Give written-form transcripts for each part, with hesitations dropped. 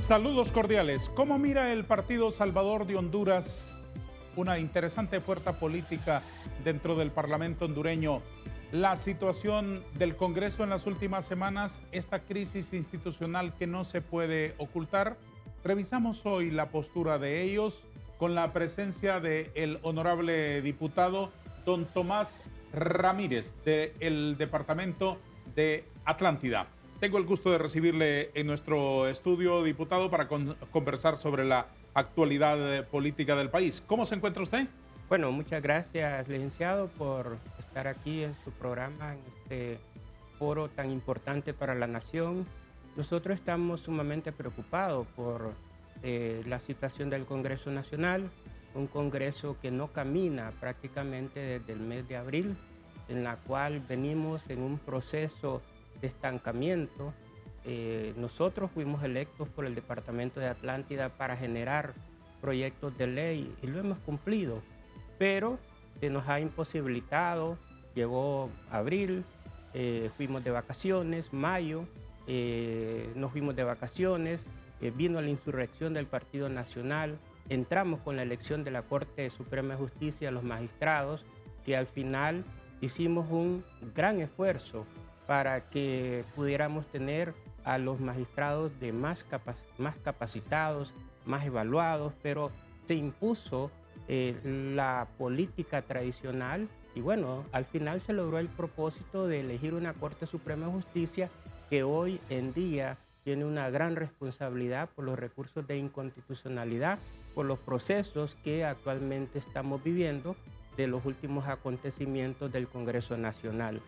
Saludos cordiales. ¿Cómo mira el Partido Salvador de Honduras, una interesante fuerza política dentro del Parlamento hondureño, la situación del Congreso en las últimas semanas, esta crisis institucional que no se puede ocultar? Revisamos hoy la postura de ellos con la presencia del honorable diputado don Tomás Ramírez del departamento de Atlántida. Tengo el gusto de recibirle en nuestro estudio, diputado, para conversar sobre la actualidad política del país. ¿Cómo se encuentra usted? Bueno, muchas gracias, licenciado, por estar aquí en su programa, en este foro tan importante para la nación. Nosotros estamos sumamente preocupados por la situación del Congreso Nacional, un Congreso que no camina prácticamente desde el mes de abril, en la cual venimos en un proceso de estancamiento. Nosotros fuimos electos por el Departamento de Atlántida para generar proyectos de ley y lo hemos cumplido, pero se nos ha imposibilitado. Llegó abril, fuimos de vacaciones, mayo, nos fuimos de vacaciones, vino la insurrección del Partido Nacional, entramos con la elección de la Corte Suprema de Justicia, los magistrados, que al final hicimos un gran esfuerzo para que pudiéramos tener a los magistrados más capacitados, más evaluados, pero se impuso la política tradicional y bueno, al final se logró el propósito de elegir una Corte Suprema de Justicia que hoy en día tiene una gran responsabilidad por los recursos de inconstitucionalidad, por los procesos que actualmente estamos viviendo de los últimos acontecimientos del Congreso Nacional.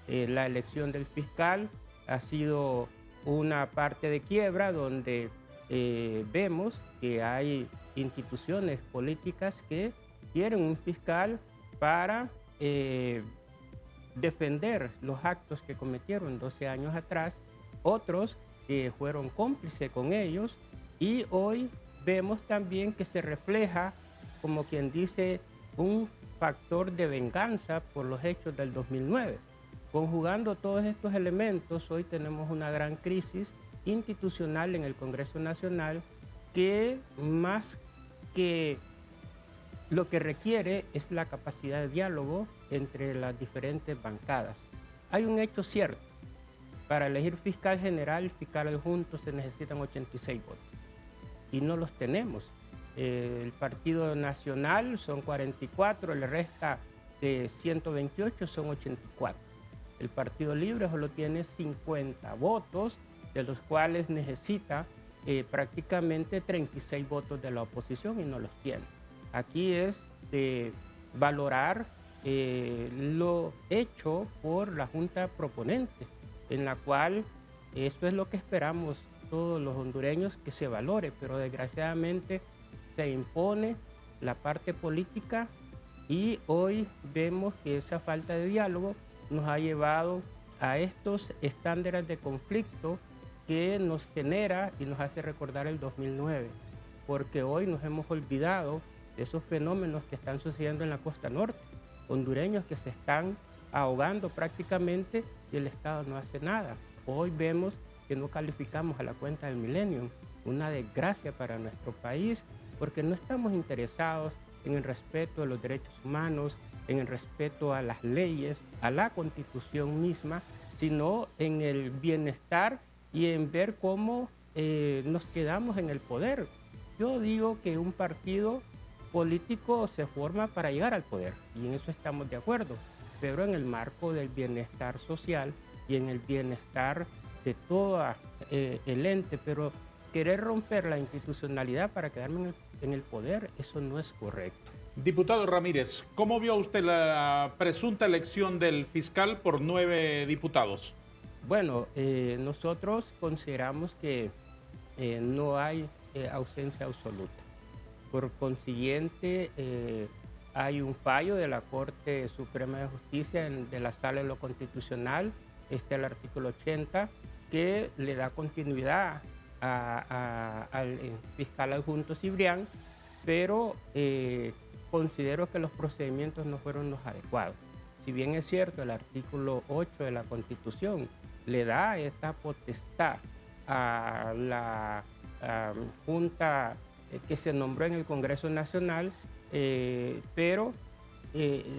La elección del fiscal ha sido una parte de quiebra donde vemos que hay instituciones políticas que quieren un fiscal para defender los actos que cometieron 12 años atrás, otros que fueron cómplices con ellos, y hoy vemos también que se refleja, como quien dice, un factor de venganza por los hechos del 2009. Conjugando todos estos elementos, hoy tenemos una gran crisis institucional en el Congreso Nacional que más que lo que requiere es la capacidad de diálogo entre las diferentes bancadas. Hay un hecho cierto: para elegir fiscal general y fiscal adjunto se necesitan 86 votos y no los tenemos. El Partido Nacional son 44, le resta de 128 son 84. El Partido Libre solo tiene 50 votos, de los cuales necesita prácticamente 36 votos de la oposición y no los tiene. Aquí es de valorar lo hecho por la Junta Proponente, en la cual esto es lo que esperamos todos los hondureños, que se valore, pero desgraciadamente se impone la parte política y hoy vemos que esa falta de diálogo nos ha llevado a estos estándares de conflicto que nos genera y nos hace recordar el 2009, porque hoy nos hemos olvidado de esos fenómenos que están sucediendo en la costa norte, hondureños que se están ahogando prácticamente y el Estado no hace nada. Hoy vemos que no calificamos a la cuenta del Millennium, una desgracia para nuestro país, porque no estamos interesados en el respeto de los derechos humanos, en el respeto a las leyes, a la Constitución misma, sino en el bienestar y en ver cómo nos quedamos en el poder. Yo digo que un partido político se forma para llegar al poder y en eso estamos de acuerdo, pero en el marco del bienestar social y en el bienestar de todo el ente, pero querer romper la institucionalidad para quedarme en el poder, eso no es correcto. Diputado Ramírez, ¿cómo vio usted la presunta elección del fiscal por 9 diputados? Bueno, nosotros consideramos que no hay ausencia absoluta. Por consiguiente, hay un fallo de la Corte Suprema de Justicia de la Sala de lo Constitucional, está el artículo 80, que le da continuidad al fiscal adjunto Cibrián, pero considero que los procedimientos no fueron los adecuados. Si bien es cierto, el artículo 8 de la Constitución le da esta potestad a la junta que se nombró en el Congreso Nacional, pero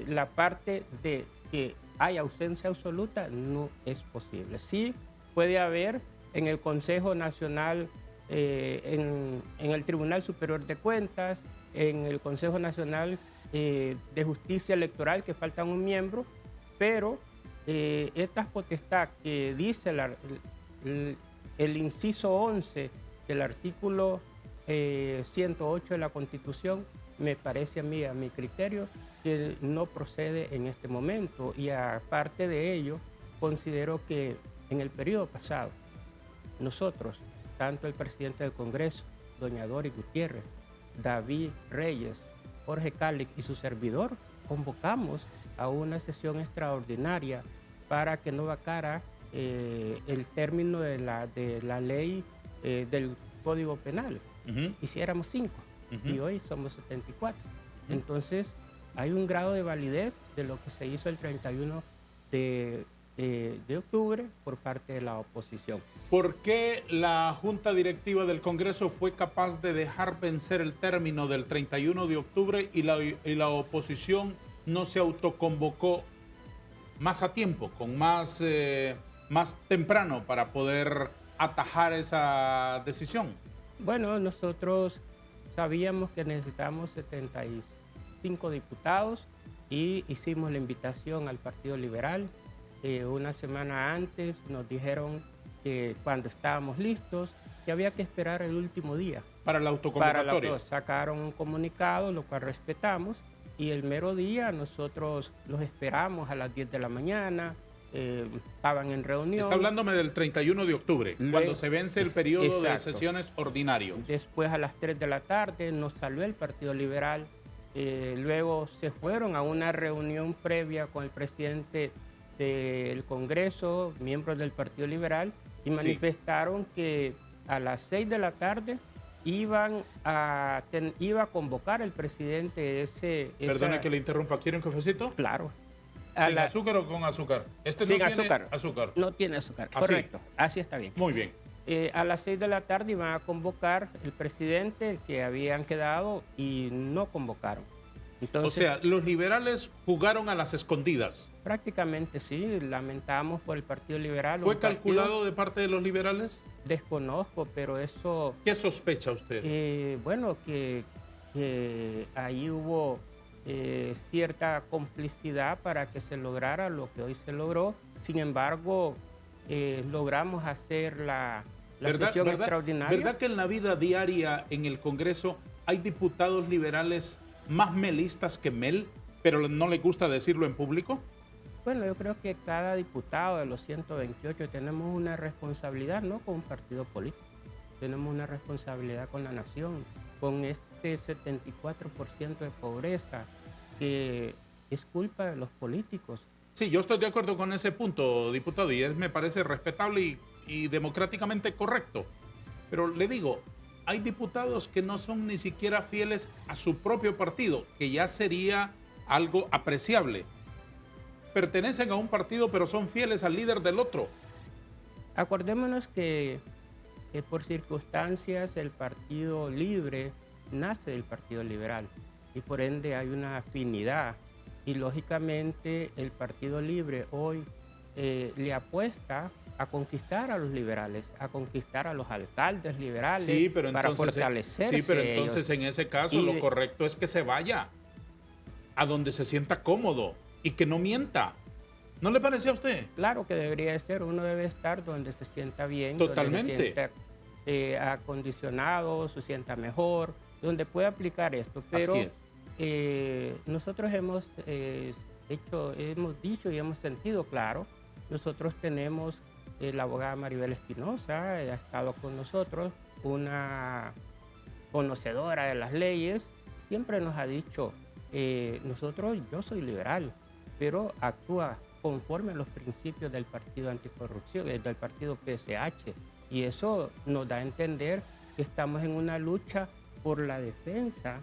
la parte de que hay ausencia absoluta no es posible. Sí puede haber en el Consejo Nacional, en el Tribunal Superior de Cuentas, en el Consejo Nacional de Justicia Electoral, que faltan un miembro, pero esta potestad que dice el inciso 11 del artículo 108 de la Constitución, me parece a mí, a mi criterio, que no procede en este momento. Y aparte de ello, considero que en el periodo pasado, nosotros, tanto el presidente del Congreso, doña Doris Gutiérrez, David Reyes, Jorge Cáliz y su servidor, convocamos a una sesión extraordinaria para que no vacara el término de la ley del Código Penal. Hiciéramos 5 y hoy somos 74. Entonces, hay un grado de validez de lo que se hizo el 31 de octubre por parte de la oposición. ¿Por qué la Junta Directiva del Congreso fue capaz de dejar vencer el término del 31 de octubre y la oposición no se autoconvocó más a tiempo, con más temprano para poder atajar esa decisión? Bueno, nosotros sabíamos que necesitábamos 75 diputados y hicimos la invitación al Partido Liberal. Una semana antes nos dijeron que cuando estábamos listos, que había que esperar el último día. Para la autoconvocatoria. Sacaron un comunicado, lo cual respetamos, y el mero día nosotros los esperamos a las 10 de la mañana, estaban en reunión. Está hablándome del 31 de octubre, cuando se vence el periodo de sesiones ordinario. Después a las 3 de la tarde nos salió el Partido Liberal, luego se fueron a una reunión previa con el presidente del Congreso, miembros del Partido Liberal, y manifestaron que a las 6 de la tarde iba a convocar el presidente Perdone que le interrumpa, ¿quiere un cafecito? Claro. ¿Sin azúcar o con azúcar? Este sin no tiene azúcar. No tiene azúcar, ¿Así? Correcto. Así está bien. Muy bien. A las 6 de la tarde iban a convocar el presidente que habían quedado y no convocaron. Entonces, o sea, los liberales jugaron a las escondidas. Prácticamente sí, lamentamos por el Partido Liberal. ¿Fue calculado de parte de los liberales? Desconozco, pero eso... ¿Qué sospecha usted? Bueno, que ahí hubo cierta complicidad para que se lograra lo que hoy se logró. Sin embargo, logramos hacer la sesión extraordinaria. ¿Verdad que en la vida diaria en el Congreso hay diputados liberales más melistas que Mel, pero no le gusta decirlo en público? Bueno, yo creo que cada diputado de los 128 tenemos una responsabilidad, no con un partido político, tenemos una responsabilidad con la nación, con este 74% de pobreza que es culpa de los políticos. Sí, yo estoy de acuerdo con ese punto, diputado, y me parece respetable y democráticamente correcto. Pero le digo, hay diputados que no son ni siquiera fieles a su propio partido, que ya sería algo apreciable. Pertenecen a un partido, pero son fieles al líder del otro. Acordémonos que por circunstancias el Partido Libre nace del Partido Liberal y por ende hay una afinidad. Y lógicamente el Partido Libre hoy le apuesta a conquistar a los liberales, a conquistar a los alcaldes liberales, para fortalecerse. Sí, pero entonces en ese caso lo correcto es que se vaya a donde se sienta cómodo y que no mienta. ¿No le parece a usted? Claro que debería ser, uno debe estar donde se sienta bien, totalmente, donde se sienta acondicionado, se sienta mejor, donde pueda aplicar esto. Pero así es. Nosotros hemos dicho y hemos sentido claro, nosotros tenemos la abogada Maribel Espinosa, ha estado con nosotros, una conocedora de las leyes, siempre nos ha dicho, yo soy liberal, pero actúa conforme a los principios del Partido Anticorrupción, del Partido PSH, y eso nos da a entender que estamos en una lucha por la defensa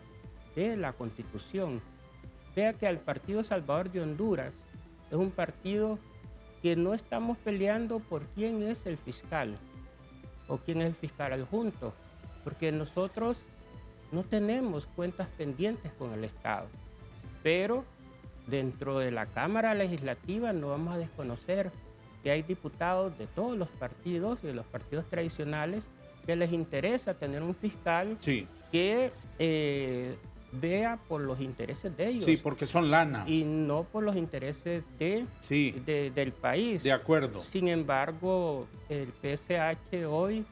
de la Constitución. Vea que el Partido Salvador de Honduras es un partido que no estamos peleando por quién es el fiscal o quién es el fiscal adjunto. porque nosotros no tenemos cuentas pendientes con el Estado, pero dentro de la Cámara Legislativa no vamos a desconocer que hay diputados de todos los partidos y de los partidos tradicionales que les interesa tener un fiscal Sí, que vea por los intereses de ellos sí, porque son lanas. y no por los intereses Sí, del país. de acuerdo. Sin embargo, el PSH hoy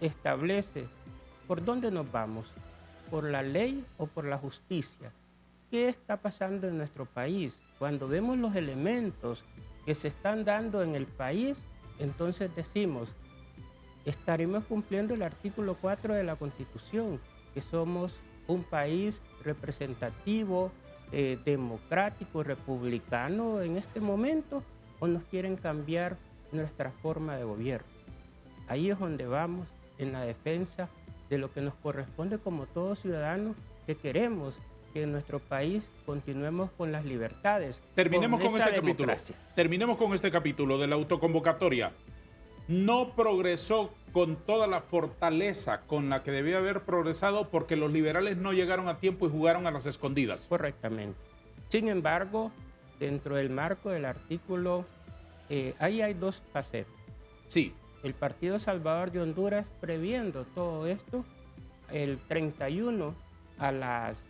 establece por dónde nos vamos, por la ley o por la justicia. ¿Qué está pasando en nuestro país? Cuando vemos los elementos que se están dando en el país, entonces decimos, estaremos cumpliendo el artículo 4 de la Constitución, que somos un país representativo, democrático, republicano en este momento, o nos quieren cambiar nuestra forma de gobierno. Ahí es donde vamos en la defensa de lo que nos corresponde como todos ciudadanos que queremos que en nuestro país continuemos con las libertades. Terminemos con esa este capítulo. democracia. Terminemos con este capítulo de la autoconvocatoria. No progresó con toda la fortaleza con la que debía haber progresado porque los liberales no llegaron a tiempo y jugaron a las escondidas. Correctamente. Sin embargo, dentro del marco del artículo, ahí hay dos facetas. Sí, El Partido Salvador de Honduras, previendo todo esto, el 31 a las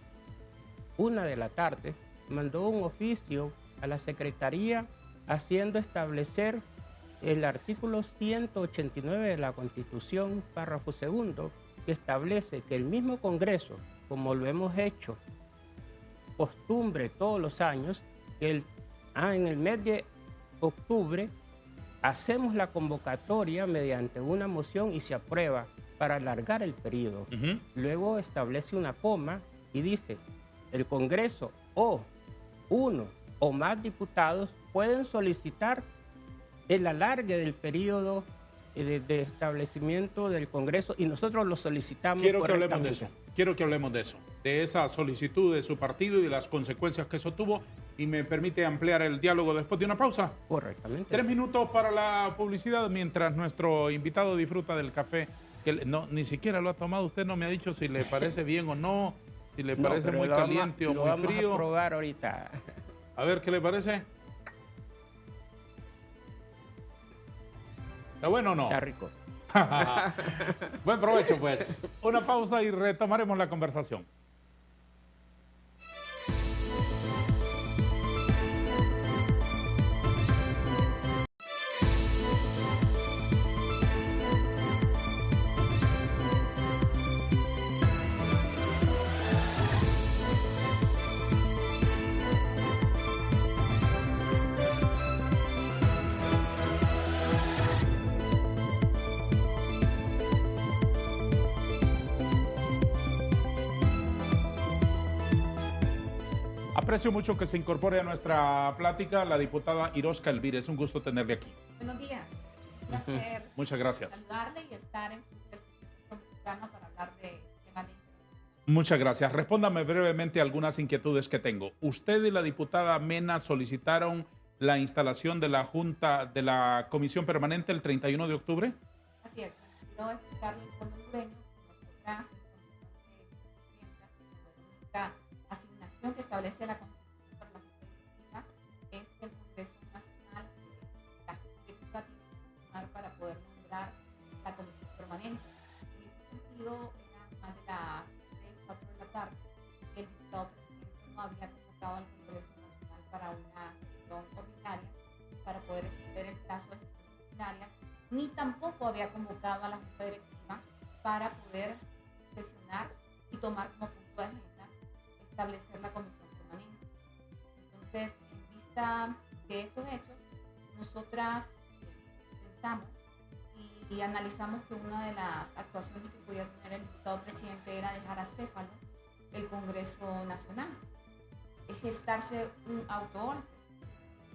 1 de la tarde, mandó un oficio a la Secretaría haciendo establecer el artículo 189 de la Constitución, párrafo segundo, que establece que el mismo Congreso, como lo hemos hecho costumbre todos los años, que en el mes de octubre hacemos la convocatoria mediante una moción y se aprueba para alargar el periodo. Luego establece una coma y dice, el Congreso o uno o más diputados pueden solicitar el alargue del periodo de establecimiento del Congreso y nosotros lo solicitamos. quiero que hablemos de eso. Quiero que hablemos de eso, de esa solicitud de su partido y de las consecuencias que eso tuvo. Y me permite ampliar el diálogo después de una pausa. Correctamente. 3 minutos para la publicidad mientras nuestro invitado disfruta del café. Que no, ni siquiera lo ha tomado. Usted no me ha dicho si le parece bien o no, si le parece pero muy lo caliente o lo muy vamos frío. a probar ahorita. A ver qué le parece. ¿Está bueno o no? Está rico. Buen provecho, pues. Una pausa y retomaremos la conversación. Aprecio mucho que se incorpore a nuestra plática la diputada Iroska Elvira. Es un gusto tenerle aquí. Buenos días. Un placer Muchas gracias. saludarle y estar en su programa para hablar de temas de interés. Muchas gracias. Respóndame brevemente algunas inquietudes que tengo. Usted y la diputada Mena solicitaron la instalación de la Junta de la Comisión Permanente el 31 de octubre. Así es, quiero explicarle al pueblo hondureño que nosotras, la asignación que establece la Constitución para la Junta Directiva es que el Congreso Nacional, la Junta Directiva tiene que sesionar para poder nombrar la Comisión Permanente. En ese sentido, eran más de las 3, 4 de la tarde que el diputado presidente no había convocado al Congreso Nacional para una sesión ordinaria para poder extender el plazo de sesiones ordinarias, ni tampoco había convocado a la Junta Directiva para poder sesionar y tomar como punto de agenda establecer la Comisión Permanente. Entonces, en vista de esos hechos, nosotras pensamos y analizamos que una de las actuaciones que podía tener el diputado presidente era dejar acéfalo el Congreso Nacional, es gestarse un autogolpe.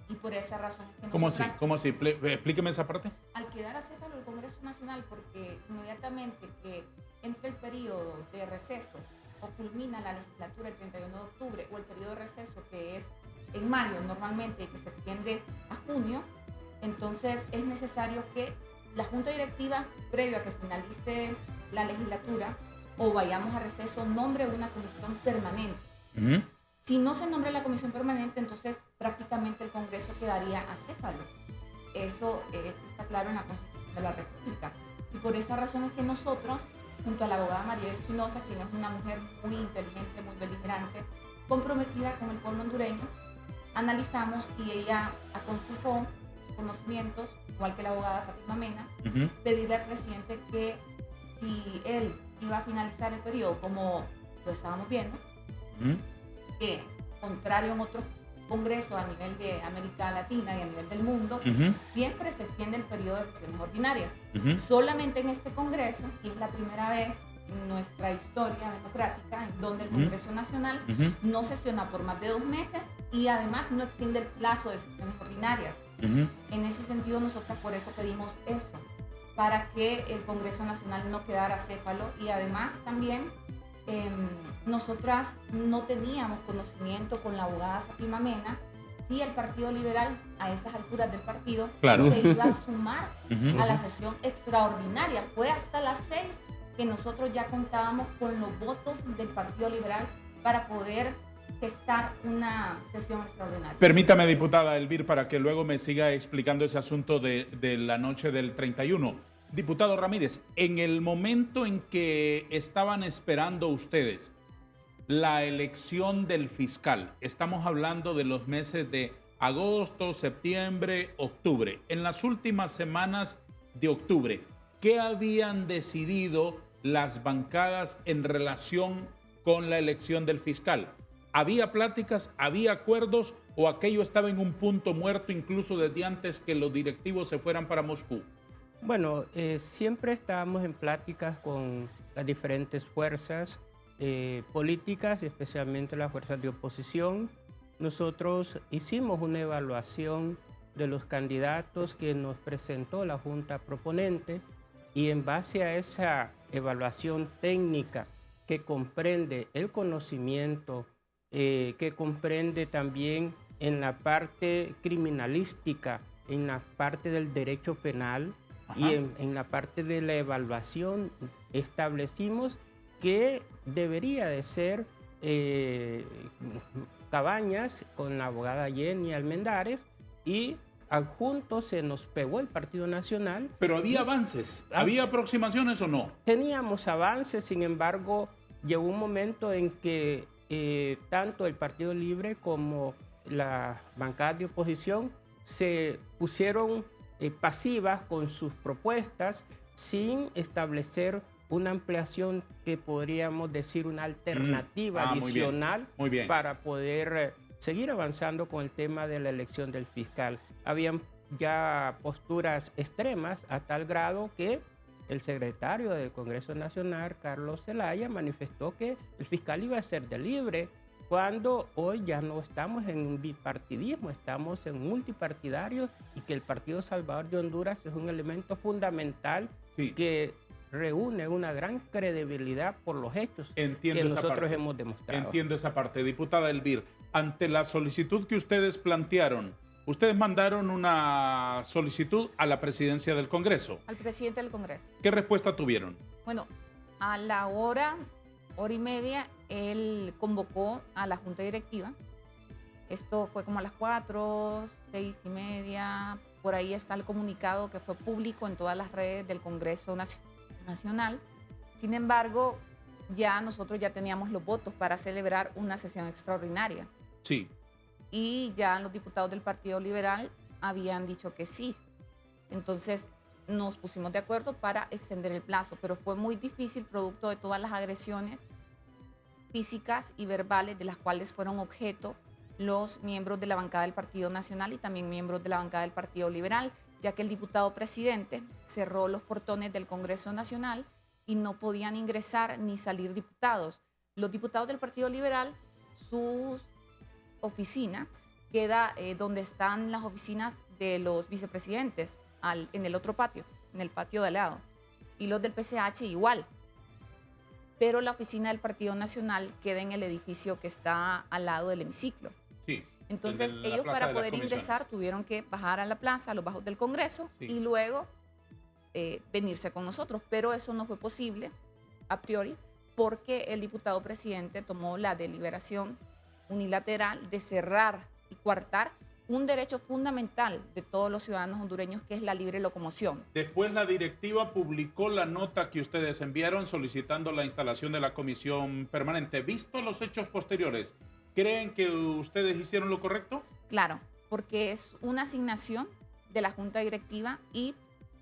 Y por esa razón es que ¿Cómo así? nosotras, ¿Cómo así? Explíqueme esa parte. al quedar acéfalo el Congreso Nacional, porque inmediatamente que entre el periodo de receso o culmina la legislatura el 31 de octubre o el periodo de receso que es en mayo normalmente y que se extiende a junio, entonces es necesario que la Junta Directiva, previo a que finalice la legislatura o vayamos a receso, nombre una comisión permanente. Si no se nombra la comisión permanente, entonces prácticamente el Congreso quedaría acéfalo. Eso está claro en la Constitución de la República. Y por esa razón es que nosotros, junto a la abogada María Espinosa, quien es una mujer muy inteligente, muy beligerante, comprometida con el pueblo hondureño, analizamos y ella aconsejó conocimientos, igual que la abogada Fátima Mena, pedirle al presidente que si él iba a finalizar el periodo, como lo estábamos viendo, que contrario en otros congresos a nivel de América Latina y a nivel del mundo, siempre se extiende el periodo de sesiones ordinarias. Solamente en este congreso, que es la primera vez en nuestra historia democrática, en donde el Congreso Nacional no sesiona por más de 2 meses y además no extiende el plazo de sesiones ordinarias. En ese sentido, nosotros por eso pedimos eso, para que el Congreso Nacional no quedara acéfalo y además también nosotras no teníamos conocimiento con la abogada Fátima Mena si el Partido Liberal a estas alturas del partido se iba a sumar a la sesión extraordinaria. Fue hasta las 6 que nosotros ya contábamos con los votos del Partido Liberal para poder gestar una sesión extraordinaria. Permítame, diputada Elvir, para que luego me siga explicando ese asunto de la noche del 31. Diputado Ramírez, en el momento en que estaban esperando ustedes la elección del fiscal, estamos hablando de los meses de agosto, septiembre, octubre. En las últimas semanas de octubre, ¿qué habían decidido las bancadas en relación con la elección del fiscal? ¿Había pláticas, había acuerdos o aquello estaba en un punto muerto incluso desde antes que los directivos se fueran para Moscú? Bueno, siempre estábamos en pláticas con las diferentes fuerzas políticas, especialmente las fuerzas de oposición. Nosotros hicimos una evaluación de los candidatos que nos presentó la Junta Proponente y en base a esa evaluación técnica que comprende el conocimiento, que comprende también en la parte criminalística, en la parte del derecho penal, y en la parte de la evaluación establecimos que debería de ser Cabañas con la abogada Jenny Almendares y adjunto se nos pegó el Partido Nacional. Pero había avances, ¿había aproximaciones o no? Teníamos avances, sin embargo, llegó un momento en que tanto el Partido Libre como la bancada de oposición se pusieron pasivas con sus propuestas sin establecer una ampliación que podríamos decir una alternativa adicional muy bien. Para poder seguir avanzando con el tema de la elección del fiscal. Habían ya posturas extremas a tal grado que el secretario del Congreso Nacional, Carlos Zelaya, manifestó que el fiscal iba a ser de Libre, cuando hoy ya no estamos en un bipartidismo, estamos en multipartidarios y que el Partido Salvador de Honduras es un elemento fundamental que reúne una gran credibilidad por los hechos que nosotros hemos demostrado. Entiendo esa parte. Diputada Elvir, ante la solicitud que ustedes plantearon, ustedes mandaron una solicitud a la presidencia del Congreso. Al presidente del Congreso. ¿Qué respuesta tuvieron? Bueno, a la hora y media, él convocó a la Junta Directiva. Esto fue como a las 4, 6:30. Por ahí está el comunicado que fue público en todas las redes del Congreso Nacional. Sin embargo, nosotros ya teníamos los votos para celebrar una sesión extraordinaria. Sí. Y ya los diputados del Partido Liberal habían dicho que sí. Entonces, nos pusimos de acuerdo para extender el plazo, pero fue muy difícil producto de todas las agresiones físicas y verbales de las cuales fueron objeto los miembros de la bancada del Partido Nacional y también miembros de la bancada del Partido Liberal, ya que el diputado presidente cerró los portones del Congreso Nacional y no podían ingresar ni salir diputados. Los diputados del Partido Liberal, su oficina queda donde están las oficinas de los vicepresidentes, en el otro patio, en el patio de al lado. Y los del PCH igual. Pero la oficina del Partido Nacional queda en el edificio que está al lado del hemiciclo. Sí. Entonces ellos para poder ingresar tuvieron que bajar a la plaza, a los bajos del Congreso, y luego venirse con nosotros, pero eso no fue posible a priori porque el diputado presidente tomó la deliberación unilateral de cerrar y coartar un derecho fundamental de todos los ciudadanos hondureños, que es la libre locomoción. Después la directiva publicó la nota que ustedes enviaron solicitando la instalación de la comisión permanente. Visto los hechos posteriores, ¿creen que ustedes hicieron lo correcto? Claro, porque es una asignación de la Junta Directiva y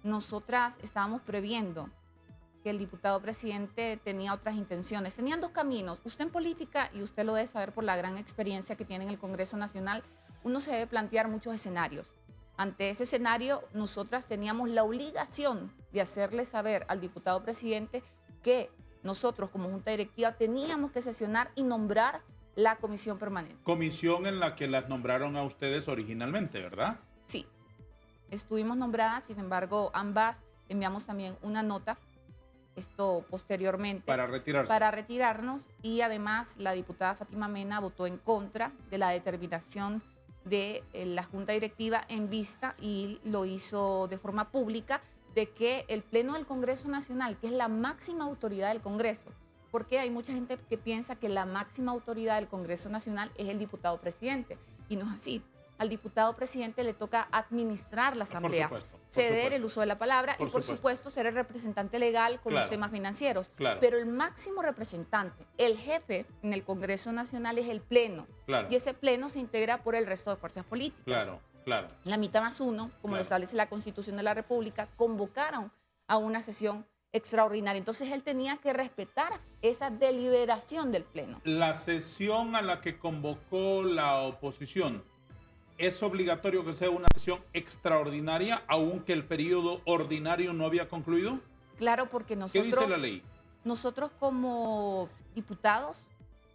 nosotras estábamos previendo que el diputado presidente tenía otras intenciones. Tenían dos caminos. Usted en política, y usted lo debe saber por la gran experiencia que tiene en el Congreso Nacional, uno se debe plantear muchos escenarios. Ante ese escenario, nosotras teníamos la obligación de hacerle saber al diputado presidente que nosotros como Junta Directiva teníamos que sesionar y nombrar la comisión permanente. Comisión en la que las nombraron a ustedes originalmente, ¿verdad? Sí, estuvimos nombradas, sin embargo, ambas enviamos también una nota, esto posteriormente, Para retirarse. para retirarnos, y además la diputada Fátima Mena votó en contra de la determinación de la Junta Directiva en vista, y lo hizo de forma pública, de que el Pleno del Congreso Nacional, que es la máxima autoridad del Congreso, porque hay mucha gente que piensa que la máxima autoridad del Congreso Nacional es el diputado presidente, y no es así. Al diputado presidente le toca administrar la asamblea, ceder el uso de la palabra y por supuesto ser el representante legal con los temas financieros. Claro. Pero el máximo representante, el jefe en el Congreso Nacional, es el Pleno. Claro. Y ese Pleno se integra por el resto de fuerzas políticas. Claro, claro. La mitad más uno, como lo establece la Constitución de la República, convocaron a una sesión extraordinaria. Entonces él tenía que respetar esa deliberación del Pleno. La sesión a la que convocó la oposición, ¿es obligatorio que sea una sesión extraordinaria aunque el periodo ordinario no había concluido? Claro, porque nosotros... ¿Qué dice la ley? Nosotros como diputados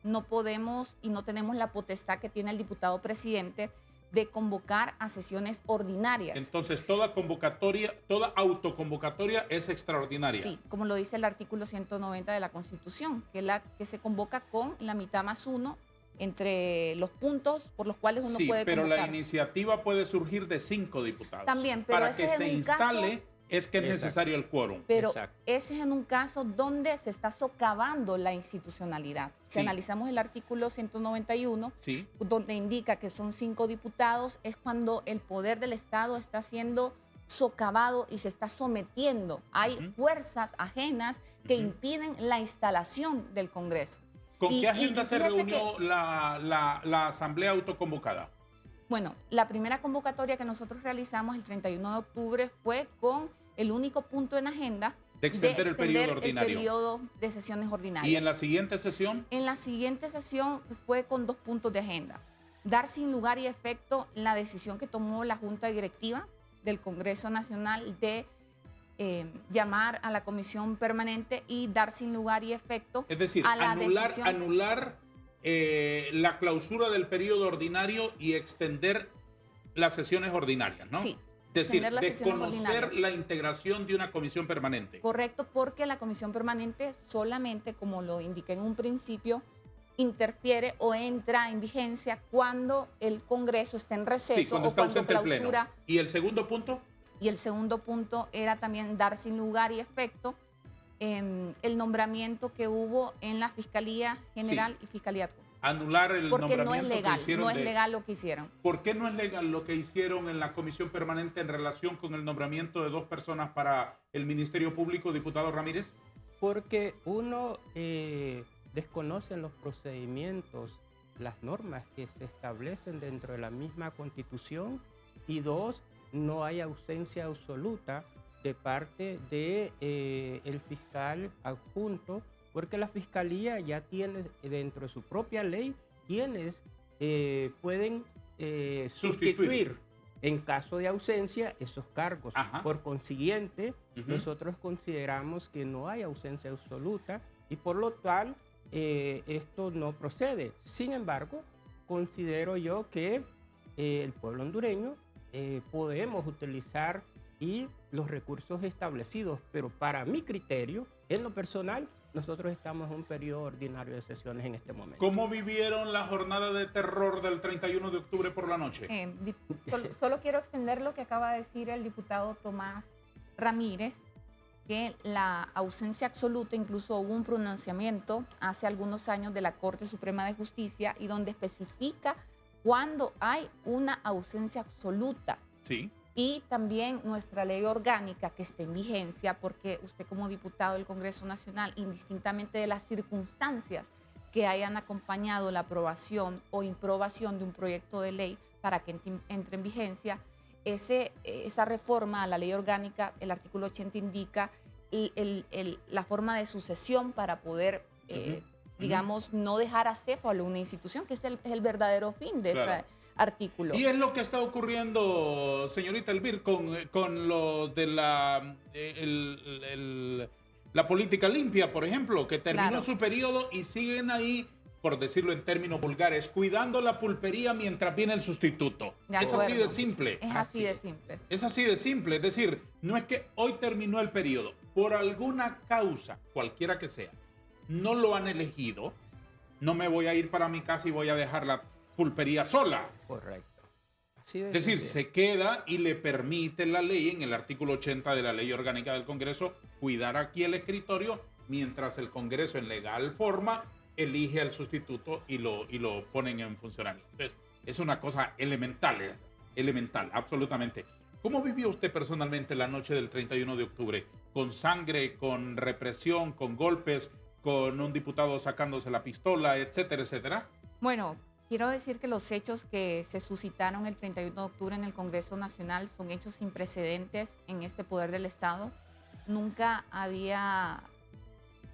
no podemos y no tenemos la potestad que tiene el diputado presidente de convocar a sesiones ordinarias. Entonces, toda convocatoria, toda autoconvocatoria es extraordinaria. Sí, como lo dice el artículo 190 de la Constitución, que es la que se convoca con la mitad más uno entre los puntos por los cuales uno puede convocar. Sí, pero la iniciativa puede surgir de 5 diputados. También, pero para ese que es se un instale caso, es que es necesario el quórum. pero ese es en un caso donde se está socavando la institucionalidad. Si Sí. analizamos el artículo 191, Sí. donde indica que son 5 diputados, es cuando el poder del Estado está siendo socavado y se está sometiendo. Hay fuerzas ajenas que impiden la instalación del Congreso. ¿Con qué agenda se fíjese reunió la asamblea autoconvocada? Bueno, la primera convocatoria que nosotros realizamos el 31 de octubre fue con el único punto en agenda De extender el periodo ordinario. el periodo de sesiones ordinarias. ¿Y en la siguiente sesión? En la siguiente sesión fue con 2 puntos de agenda. Dar sin lugar y efecto la decisión que tomó la Junta Directiva del Congreso Nacional de llamar a la comisión permanente y dar sin lugar y efecto Es decir, a la anular la clausura del periodo ordinario y extender las sesiones ordinarias, ¿no? Sí. Es decir, extender las sesiones desconocer ordinarias. la integración de una comisión permanente. Correcto, porque la comisión permanente solamente, como lo indiqué en un principio, interfiere o entra en vigencia cuando el Congreso está en receso, Sí, cuando o está cuando ausente el Pleno. clausura. ¿Y el segundo punto? Y el segundo punto era también dar sin lugar y efecto el nombramiento que hubo en la Fiscalía General y Fiscalía Adjunta. Anular el Porque nombramiento no es legal, que hicieron no es legal lo que hicieron. ¿Por qué no es legal lo que hicieron en la comisión permanente en relación con el nombramiento de 2 personas para el Ministerio Público, diputado Ramírez? Porque uno desconoce los procedimientos, las normas que se establecen dentro de la misma Constitución, y 2, no hay ausencia absoluta de parte de el fiscal adjunto, porque la Fiscalía ya tiene dentro de su propia ley quienes pueden sustituir en caso de ausencia esos cargos. Ajá. Por consiguiente, nosotros consideramos que no hay ausencia absoluta y por lo tal esto no procede. Sin embargo, considero yo que el pueblo hondureño podemos utilizar y los recursos establecidos, pero para mi criterio, en lo personal, nosotros estamos en un periodo ordinario de sesiones en este momento. ¿Cómo vivieron la jornada de terror del 31 de octubre por la noche? Solo quiero extender lo que acaba de decir el diputado Tomás Ramírez. que la ausencia absoluta, incluso hubo un pronunciamiento hace algunos años de la Corte Suprema de Justicia y donde especifica cuando hay una ausencia absoluta. Sí. Y también nuestra ley orgánica que está en vigencia, porque usted como diputado del Congreso Nacional, indistintamente de las circunstancias que hayan acompañado la aprobación o improbación de un proyecto de ley para que entre en vigencia, esa reforma a la ley orgánica, el artículo 80 indica la forma de sucesión para poder, digamos, no dejar acéfalo a una institución, que es el verdadero fin de ese artículo. Y es lo que está ocurriendo, señorita Elvir, con lo de la política limpia, por ejemplo, que terminó su periodo y siguen ahí, por decirlo en términos vulgares, cuidando la pulpería mientras viene el sustituto. Es así de simple. Es así de simple. Es así de simple. Es decir, no es que hoy terminó el periodo, por alguna causa, cualquiera que sea, no lo han elegido, no me voy a ir para mi casa y voy a dejar la pulpería sola. Correcto. Es decir, se queda y le permite la ley, en el artículo 80 de la Ley Orgánica del Congreso, cuidar aquí el escritorio mientras el Congreso en legal forma elige al sustituto y lo ponen en funcionamiento. Entonces, es una cosa elemental, absolutamente. ¿Cómo vivió usted personalmente la noche del 31 de octubre? ¿Con sangre, con represión, con golpes, con un diputado sacándose la pistola, etcétera, etcétera? Bueno, quiero decir que los hechos que se suscitaron el 31 de octubre en el Congreso Nacional son hechos sin precedentes en este poder del Estado. Nunca había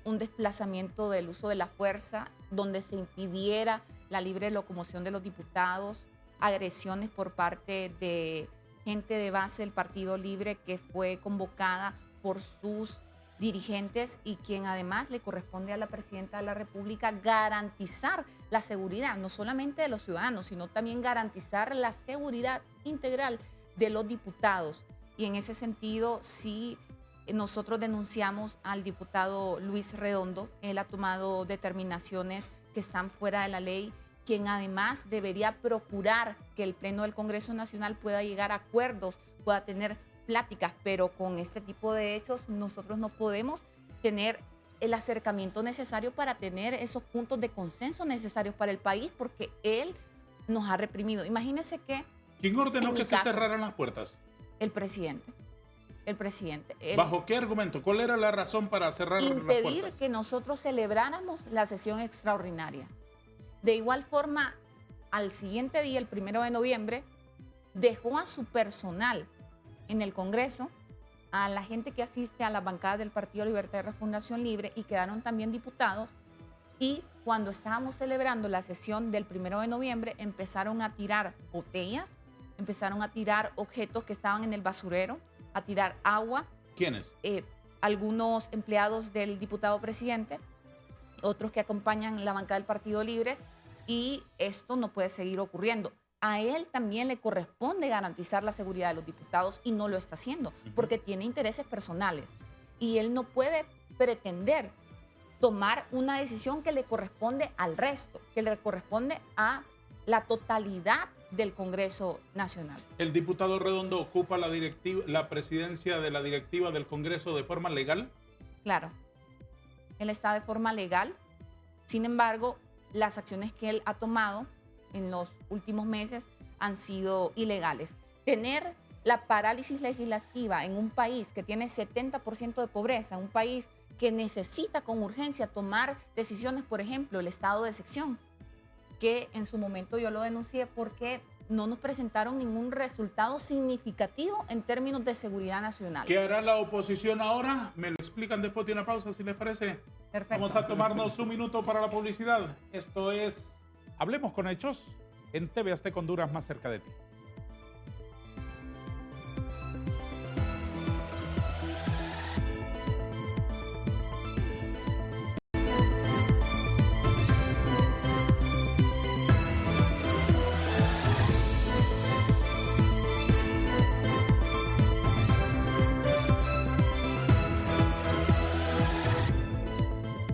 un desplazamiento del uso de la fuerza donde se impidiera la libre locomoción de los diputados, agresiones por parte de gente de base del Partido Libre que fue convocada por sus dirigentes y quien además le corresponde a la presidenta de la República garantizar la seguridad, no solamente de los ciudadanos, sino también garantizar la seguridad integral de los diputados. Y en ese sentido, sí, nosotros denunciamos al diputado Luis Redondo. Él ha tomado determinaciones que están fuera de la ley, quien además debería procurar que el Pleno del Congreso Nacional pueda llegar a acuerdos, pueda tener pláticas, pero con este tipo de hechos nosotros no podemos tener el acercamiento necesario para tener esos puntos de consenso necesarios para el país, porque él nos ha reprimido. Imagínense que... ¿Quién ordenó que se cerraran las puertas? El presidente. El presidente. ¿Bajo qué argumento? ¿Cuál era la razón para cerrar las puertas? Impedir que nosotros celebráramos la sesión extraordinaria. De igual forma, al siguiente día, el 1 de noviembre, dejó a su personal en el Congreso, a la gente que asiste a la bancada del Partido Libertad y Refundación Libre, y quedaron también diputados. Y cuando estábamos celebrando la sesión del 1 de noviembre, empezaron a tirar botellas, empezaron a tirar objetos que estaban en el basurero, a tirar agua. ¿Quiénes? Algunos empleados del diputado presidente, otros que acompañan la bancada del Partido Libre, y esto no puede seguir ocurriendo. A él también le corresponde garantizar la seguridad de los diputados y no lo está haciendo porque tiene intereses personales y él no puede pretender tomar una decisión que le corresponde al resto, que le corresponde a la totalidad del Congreso Nacional. ¿El diputado Redondo ocupa la presidencia de la directiva del Congreso de forma legal? Claro, él está de forma legal. Sin embargo, las acciones que él ha tomado en los últimos meses han sido ilegales. Tener la parálisis legislativa en un país que tiene 70% de pobreza, un país que necesita con urgencia tomar decisiones, por ejemplo, el estado de excepción, que en su momento yo lo denuncié porque no nos presentaron ningún resultado significativo en términos de seguridad nacional. ¿Qué hará la oposición ahora? Me lo explican después de una pausa, si les parece. Perfecto. Vamos a tomarnos un minuto para la publicidad. Esto es Hablemos con Hechos en TV Azteca Honduras, más cerca de ti.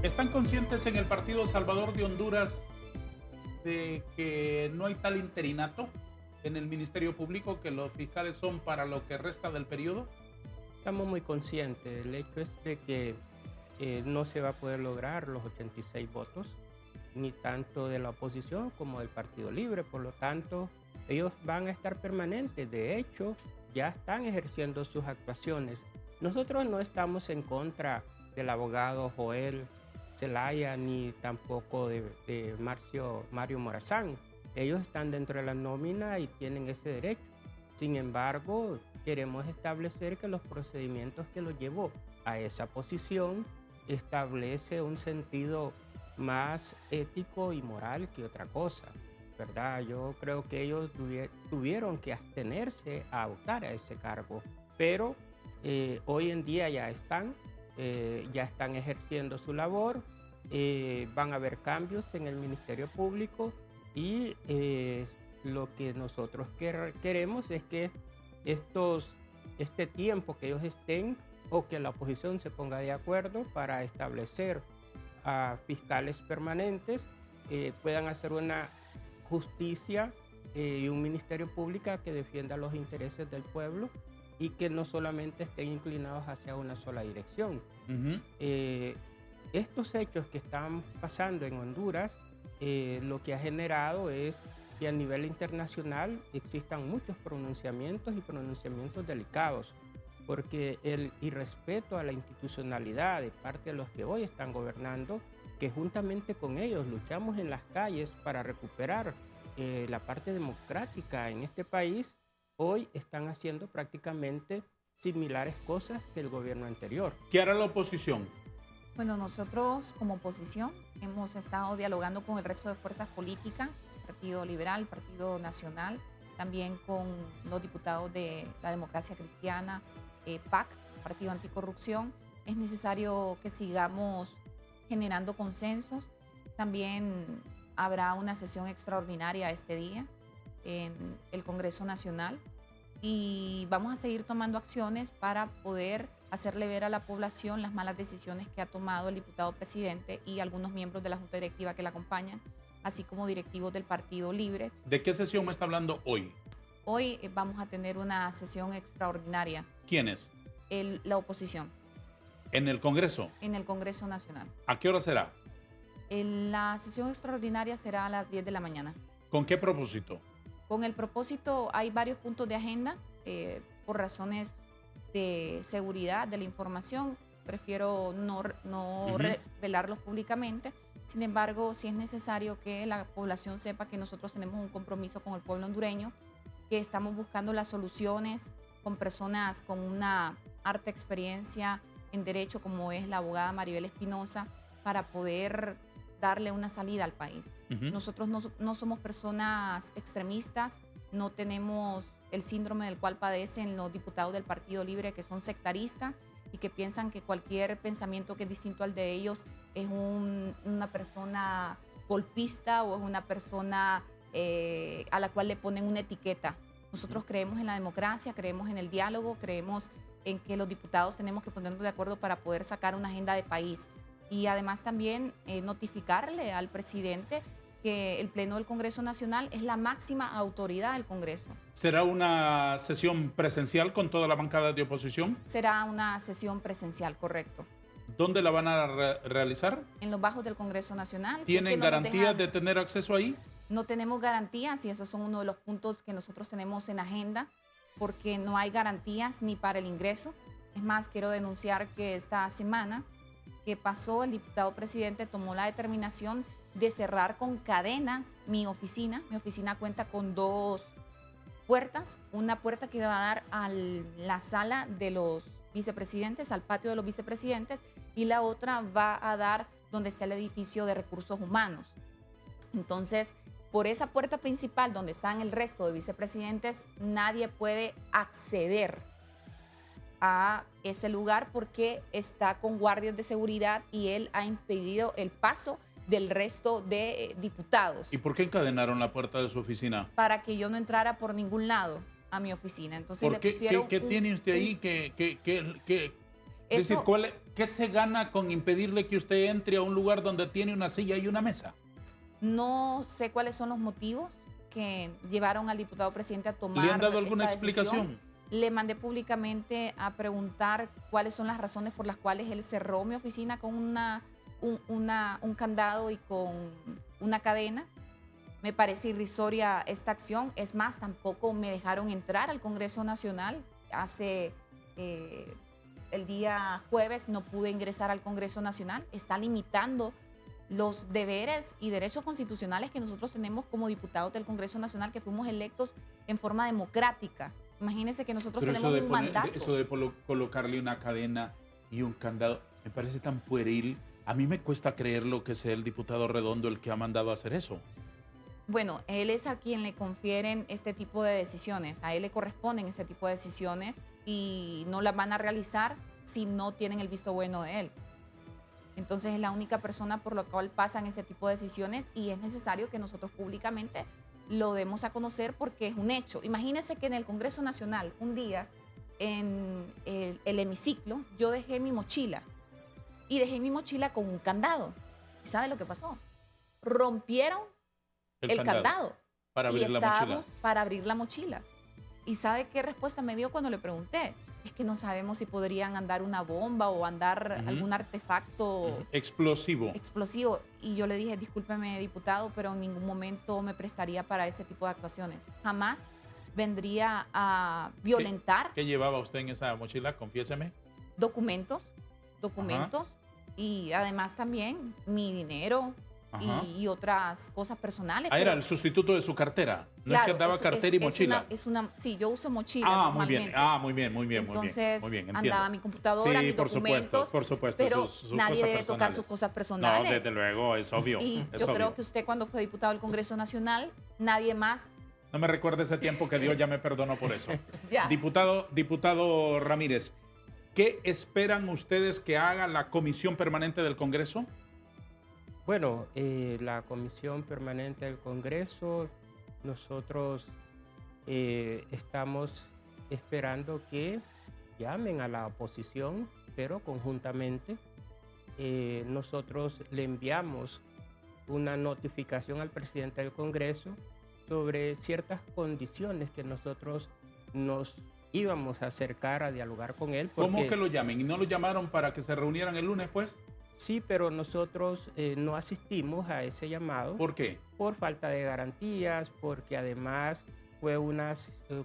¿Están conscientes en el Partido Salvador de Honduras de que no hay tal interinato en el Ministerio Público, que los fiscales son para lo que resta del periodo? Estamos muy conscientes. El hecho es de que no se va a poder lograr los 86 votos, ni tanto de la oposición como del Partido Libre. Por lo tanto, ellos van a estar permanentes. De hecho, ya están ejerciendo sus actuaciones. Nosotros no estamos en contra del abogado Joel Zelaya ni tampoco de Mario Morazán. Ellos están dentro de la nómina y tienen ese derecho. Sin embargo, queremos establecer que los procedimientos que los llevó a esa posición establece un sentido más ético y moral que otra cosa, ¿verdad? Yo creo que ellos tuvieron que abstenerse a optar a ese cargo, pero hoy en día ya están ejerciendo su labor, van a haber cambios en el Ministerio Público y lo que nosotros queremos es que este tiempo que ellos estén o que la oposición se ponga de acuerdo para establecer a fiscales permanentes, puedan hacer una justicia y un ministerio público que defienda los intereses del pueblo y que no solamente estén inclinados hacia una sola dirección. Estos hechos que están pasando en Honduras, lo que ha generado es que a nivel internacional existan muchos pronunciamientos y pronunciamientos delicados, porque el irrespeto a la institucionalidad de parte de los que hoy están gobernando, que juntamente con ellos luchamos en las calles para recuperar la parte democrática en este país, hoy están haciendo prácticamente similares cosas que el gobierno anterior. ¿Qué hará la oposición? Bueno, nosotros como oposición hemos estado dialogando con el resto de fuerzas políticas, Partido Liberal, Partido Nacional, también con los diputados de la Democracia Cristiana, PACT, Partido Anticorrupción. Es necesario que sigamos generando consensos. También habrá una sesión extraordinaria este día en el Congreso Nacional y vamos a seguir tomando acciones para poder hacerle ver a la población las malas decisiones que ha tomado el diputado presidente y algunos miembros de la Junta Directiva que la acompañan, así como directivos del Partido Libre. ¿De qué sesión me está hablando hoy? Hoy vamos a tener una sesión extraordinaria. ¿Quiénes? La oposición. ¿En el Congreso? En el Congreso Nacional. ¿A qué hora será? La sesión extraordinaria será a las 10 de la mañana. ¿Con qué propósito? Con el propósito, hay varios puntos de agenda. Por razones de seguridad de la información, prefiero no revelarlos públicamente. Sin embargo, sí es necesario que la población sepa que nosotros tenemos un compromiso con el pueblo hondureño, que estamos buscando las soluciones con personas con una harta experiencia en derecho, como es la abogada Maribel Espinosa, para poder darle una salida al país. Nosotros no somos personas extremistas, no tenemos el síndrome del cual padecen los diputados del Partido Libre, que son sectaristas y que piensan que cualquier pensamiento que es distinto al de ellos es una persona golpista o es una persona a la cual le ponen una etiqueta. Nosotros creemos en la democracia, creemos en el diálogo, creemos en que los diputados tenemos que ponernos de acuerdo para poder sacar una agenda de país. Y además también notificarle al presidente que el Pleno del Congreso Nacional es la máxima autoridad del Congreso. ¿Será una sesión presencial con toda la bancada de oposición? Será una sesión presencial, correcto. ¿Dónde la van a realizar? En los bajos del Congreso Nacional. ¿Tienen garantías de tener acceso ahí? No tenemos garantías y esos son uno de los puntos que nosotros tenemos en agenda, porque no hay garantías ni para el ingreso. Es más, quiero denunciar que esta semana que pasó, el diputado presidente tomó la determinación de cerrar con cadenas mi oficina. Mi oficina cuenta con 2 puertas, una puerta que va a dar a la sala de los vicepresidentes, al patio de los vicepresidentes, y la otra va a dar donde está el edificio de recursos humanos. Entonces, por esa puerta principal donde están el resto de vicepresidentes, nadie puede acceder a ese lugar porque está con guardias de seguridad y él ha impedido el paso del resto de diputados. ¿Y por qué encadenaron la puerta de su oficina? Para que yo no entrara por ningún lado a mi oficina. Entonces ¿Por qué? ¿Qué tiene usted ahí decir, ¿qué se gana con impedirle que usted entre a un lugar donde tiene una silla y una mesa? No sé cuáles son los motivos que llevaron al diputado presidente a tomar. ¿Le han dado alguna explicación? Le mandé públicamente a preguntar cuáles son las razones por las cuales él cerró mi oficina con un candado y con una cadena. Me parece irrisoria esta acción. Es más, tampoco me dejaron entrar al Congreso Nacional. El día jueves no pude ingresar al Congreso Nacional. Está limitando los deberes y derechos constitucionales que nosotros tenemos como diputados del Congreso Nacional, que fuimos electos en forma democrática. Imagínense que nosotros Pero tenemos un mandato. eso de colocarle una cadena y un candado, me parece tan pueril. A mí me cuesta creerlo que sea el diputado Redondo el que ha mandado a hacer eso. Bueno, él es a quien le confieren este tipo de decisiones. A él le corresponden ese tipo de decisiones y no las van a realizar si no tienen el visto bueno de él. Entonces es la única persona por la cual pasan ese tipo de decisiones y es necesario que nosotros públicamente lo demos a conocer porque es un hecho. Imagínense que en el Congreso Nacional, un día, en el hemiciclo, yo dejé mi mochila y dejé mi mochila con un candado. ¿Y sabe lo que pasó? Rompieron el candado para abrir y la estábamos mochila. para abrir la mochila. ¿Y sabe qué respuesta me dio cuando le pregunté? Es que no sabemos si podrían andar una bomba o andar algún artefacto explosivo. Y yo le dije, discúlpeme, diputado, pero en ningún momento me prestaría para ese tipo de actuaciones. Jamás vendría a violentar ¿Qué llevaba usted en esa mochila? Confiéseme. documentos y además también mi dinero y otras cosas personales. Era el sustituto de su cartera. No es que andaba cartera y mochila. Sí, yo uso mochila normalmente. normalmente. Muy bien. Entonces, muy bien, andaba mi computadora, mis documentos. Por supuesto. Pero sus nadie cosas debe personales. tocar sus cosas personales. No, desde luego, es obvio. Y es yo obvio. creo que usted cuando fue diputado del Congreso Nacional, nadie más. No me recuerde ese tiempo que Dios ya me perdonó por eso. Ya. Diputado Ramírez, ¿qué esperan ustedes que haga la Comisión Permanente del Congreso? Bueno, la Comisión Permanente del Congreso, nosotros estamos esperando que llamen a la oposición, pero conjuntamente nosotros le enviamos una notificación al presidente del Congreso sobre ciertas condiciones que nosotros nos íbamos a acercar a dialogar con él. ¿Cómo que lo llamen? ¿Y no lo llamaron para que se reunieran el lunes, pues? Sí, pero nosotros no asistimos a ese llamado. ¿Por qué? Por falta de garantías, porque además fue una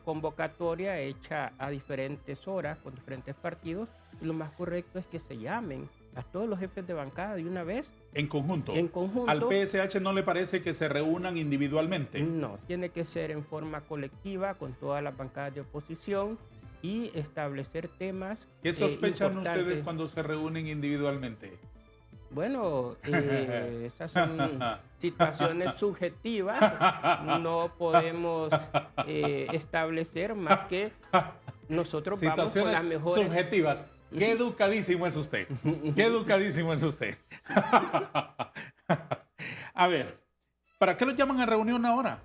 convocatoria hecha a diferentes horas con diferentes partidos y lo más correcto es que se llamen a todos los jefes de bancada de una vez. ¿En conjunto? En conjunto. ¿Al PSH no le parece que se reúnan individualmente? No, tiene que ser en forma colectiva con todas las bancadas de oposición y establecer temas. ¿Qué sospechan importantes. ustedes cuando se reúnen individualmente? Bueno, esas son situaciones subjetivas, no podemos establecer más que nosotros vamos con las mejores. Subjetivas. Qué educadísimo es usted. Qué educadísimo es usted. A ver, ¿para qué los llaman a reunión ahora?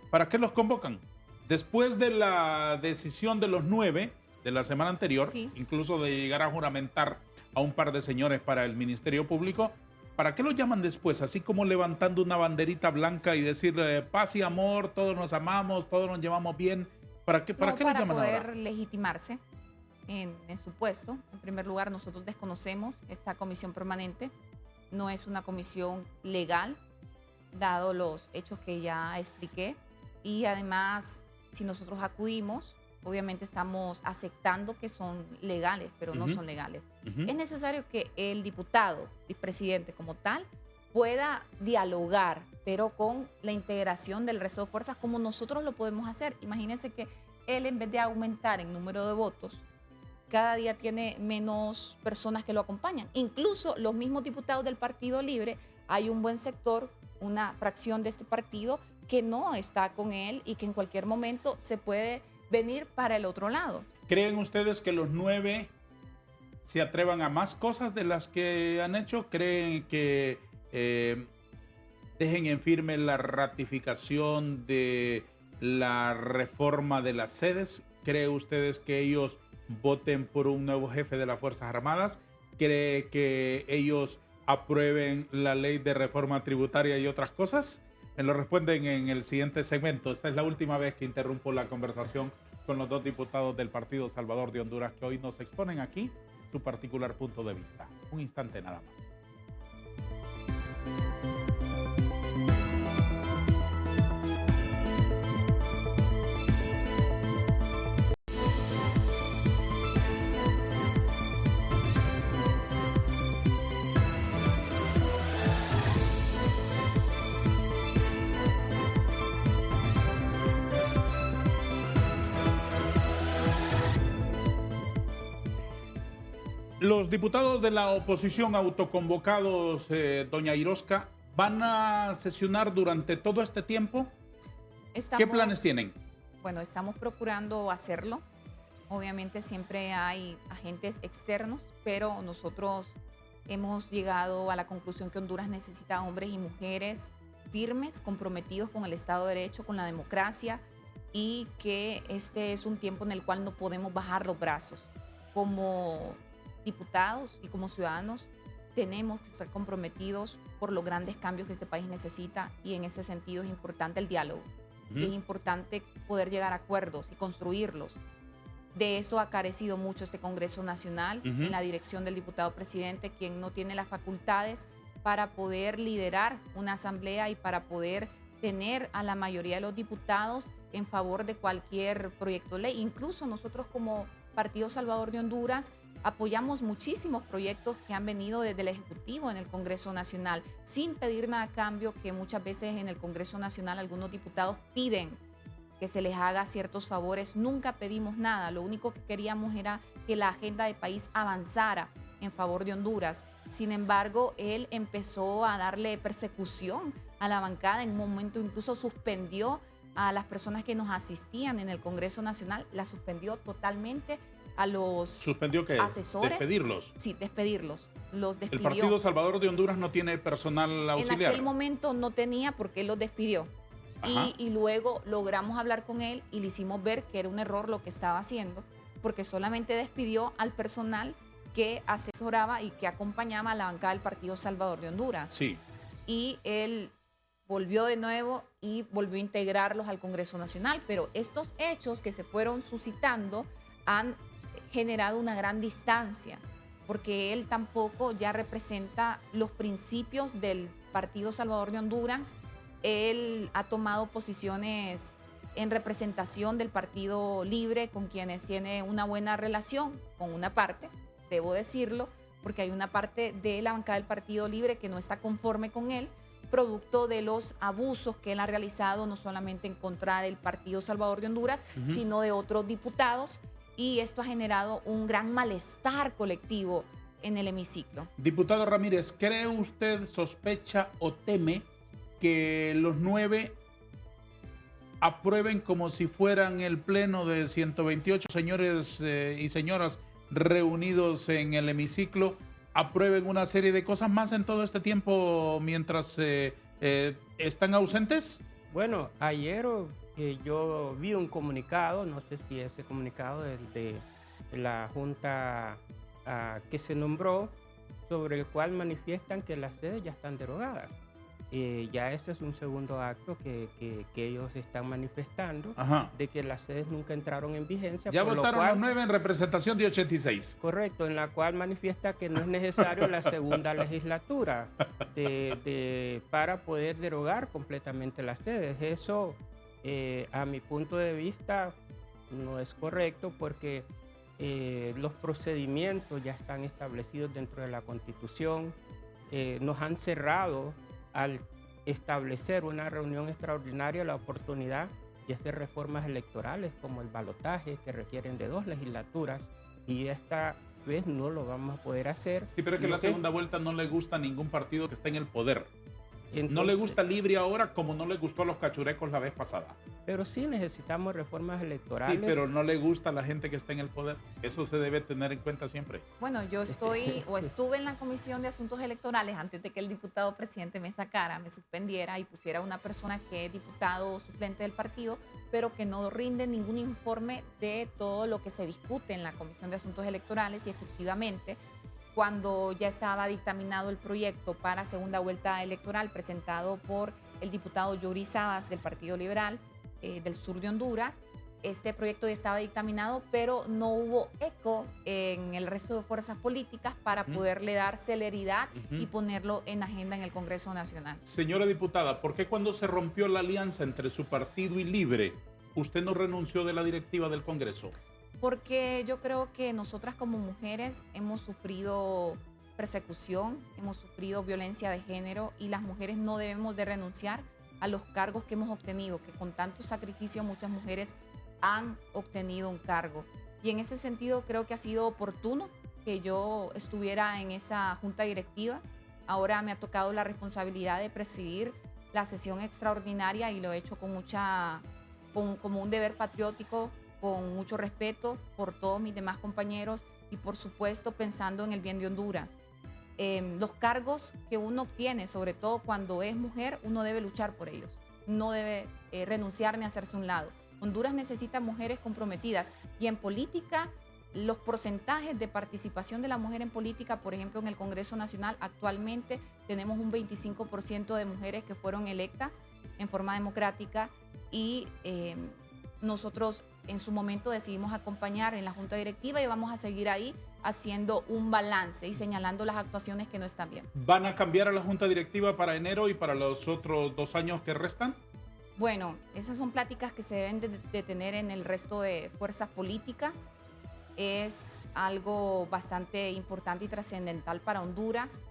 ¿Para qué los convocan? Después de la decisión de los 9 de la semana anterior, Sí. incluso de llegar a juramentar a un par de señores para el Ministerio Público, ¿para qué los llaman después? Así como levantando una banderita blanca y decirle paz y amor, todos nos amamos, todos nos llevamos bien. ¿Para qué los llaman ahora? Para poder legitimarse en su puesto. En primer lugar, nosotros desconocemos esta comisión permanente. No es una comisión legal, dado los hechos que ya expliqué. Y además, si nosotros acudimos, obviamente estamos aceptando que son legales, pero no son legales. Es necesario que el diputado y presidente como tal pueda dialogar, pero con la integración del resto de fuerzas como nosotros lo podemos hacer. Imagínense que él, en vez de aumentar en número de votos, cada día tiene menos personas que lo acompañan. Incluso los mismos diputados del Partido Libre, hay un buen sector, una fracción de este partido que no está con él y que en cualquier momento se puede venir para el otro lado. ¿Creen ustedes que los 9 se atrevan a más cosas de las que han hecho? ¿Creen que dejen en firme la ratificación de la reforma de las sedes? ¿Creen ustedes que ellos voten por un nuevo jefe de las Fuerzas Armadas? ¿Cree que ellos aprueben la ley de reforma tributaria y otras cosas? Me lo responden en el siguiente segmento. Esta es la última vez que interrumpo la conversación con los dos diputados del Partido Salvador de Honduras que hoy nos exponen aquí su particular punto de vista. Un instante nada más. Los diputados de la oposición autoconvocados, doña Irosca, ¿van a sesionar durante todo este tiempo? ¿Qué planes tienen? Bueno, estamos procurando hacerlo. Obviamente siempre hay agentes externos, pero nosotros hemos llegado a la conclusión que Honduras necesita hombres y mujeres firmes, comprometidos con el Estado de Derecho, con la democracia, y que este es un tiempo en el cual no podemos bajar los brazos. Como diputados y como ciudadanos tenemos que estar comprometidos por los grandes cambios que este país necesita, y en ese sentido es importante el diálogo. Es importante poder llegar a acuerdos y construirlos. De eso ha carecido mucho este Congreso Nacional en la dirección del diputado presidente, quien no tiene las facultades para poder liderar una asamblea y para poder tener a la mayoría de los diputados en favor de cualquier proyecto de ley. Incluso nosotros como Partido Salvador de Honduras apoyamos muchísimos proyectos que han venido desde el Ejecutivo en el Congreso Nacional, sin pedir nada a cambio, que muchas veces en el Congreso Nacional algunos diputados piden que se les haga ciertos favores. Nunca pedimos nada, lo único que queríamos era que la agenda de país avanzara en favor de Honduras. Sin embargo, él empezó a darle persecución a la bancada, en un momento incluso suspendió a las personas que nos asistían en el Congreso Nacional, la suspendió totalmente. A los ¿Suspendió qué? asesores. ¿Despedirlos? Sí, despedirlos. Los despidió. ¿El Partido Salvador de Honduras no tiene personal auxiliar? En aquel momento no tenía, porque él los despidió. Y luego logramos hablar con él y le hicimos ver que era un error lo que estaba haciendo, porque solamente despidió al personal que asesoraba y que acompañaba a la bancada del Partido Salvador de Honduras. Sí. Y él volvió de nuevo y volvió a integrarlos al Congreso Nacional. Pero estos hechos que se fueron suscitando han generado una gran distancia, porque él tampoco ya representa los principios del Partido Salvador de Honduras. Él ha tomado posiciones en representación del Partido Libre, con quienes tiene una buena relación, con una parte, debo decirlo, porque hay una parte de la bancada del Partido Libre que no está conforme con él, producto de los abusos que él ha realizado, no solamente en contra del Partido Salvador de Honduras, sino de otros diputados. Y esto ha generado un gran malestar colectivo en el hemiciclo. Diputado Ramírez, ¿cree usted, sospecha o teme que los 9 aprueben como si fueran el pleno de 128 señores y señoras reunidos en el hemiciclo, aprueben una serie de cosas más en todo este tiempo mientras están ausentes? Bueno, ayer yo vi un comunicado, no sé si ese comunicado es de la Junta que se nombró, sobre el cual manifiestan que las sedes ya están derogadas. Ya ese es un segundo acto que ellos están manifestando, de que las sedes nunca entraron en vigencia. Ya votaron los 9 en representación de 86. Correcto, en la cual manifiesta que no es necesario la segunda legislatura para poder derogar completamente las sedes. Eso, a mi punto de vista, no es correcto, porque los procedimientos ya están establecidos dentro de la Constitución. Nos han cerrado al establecer una reunión extraordinaria la oportunidad de hacer reformas electorales como el balotaje, que requieren de 2 legislaturas, y esta vez no lo vamos a poder hacer. Sí, pero es que la segunda vuelta no le gusta a ningún partido que esté en el poder. Entonces, no le gusta Libre ahora, como no le gustó a los cachurecos la vez pasada. Pero sí necesitamos reformas electorales. Sí, pero no le gusta a la gente que está en el poder. Eso se debe tener en cuenta siempre. Bueno, yo estuve en la Comisión de Asuntos Electorales antes de que el diputado presidente me sacara, me suspendiera y pusiera una persona que es diputado suplente del partido, pero que no rinde ningún informe de todo lo que se discute en la Comisión de Asuntos Electorales. Y efectivamente, cuando ya estaba dictaminado el proyecto para segunda vuelta electoral presentado por el diputado Yuri Sabas del Partido Liberal del sur de Honduras, este proyecto ya estaba dictaminado, pero no hubo eco en el resto de fuerzas políticas para poderle dar celeridad y ponerlo en agenda en el Congreso Nacional. Señora diputada, ¿por qué cuando se rompió la alianza entre su partido y Libre, usted no renunció de la directiva del Congreso? Porque yo creo que nosotras como mujeres hemos sufrido persecución, hemos sufrido violencia de género y las mujeres no debemos de renunciar a los cargos que hemos obtenido, que con tanto sacrificio muchas mujeres han obtenido un cargo. Y en ese sentido creo que ha sido oportuno que yo estuviera en esa junta directiva. Ahora me ha tocado la responsabilidad de presidir la sesión extraordinaria y lo he hecho como un deber patriótico, con mucho respeto por todos mis demás compañeros y por supuesto pensando en el bien de Honduras. Los cargos que uno obtiene, sobre todo cuando es mujer, uno debe luchar por ellos, no debe renunciar ni hacerse a un lado. Honduras necesita mujeres comprometidas y en política los porcentajes de participación de la mujer en política, por ejemplo en el Congreso Nacional, actualmente tenemos un 25% de mujeres que fueron electas en forma democrática y nosotros en su momento decidimos acompañar en la Junta Directiva y vamos a seguir ahí haciendo un balance y señalando las actuaciones que no están bien. ¿Van a cambiar a la Junta Directiva para enero y para los otros 2 años que restan? Bueno, esas son pláticas que se deben de tener en el resto de fuerzas políticas. Es algo bastante importante y trascendental para Honduras.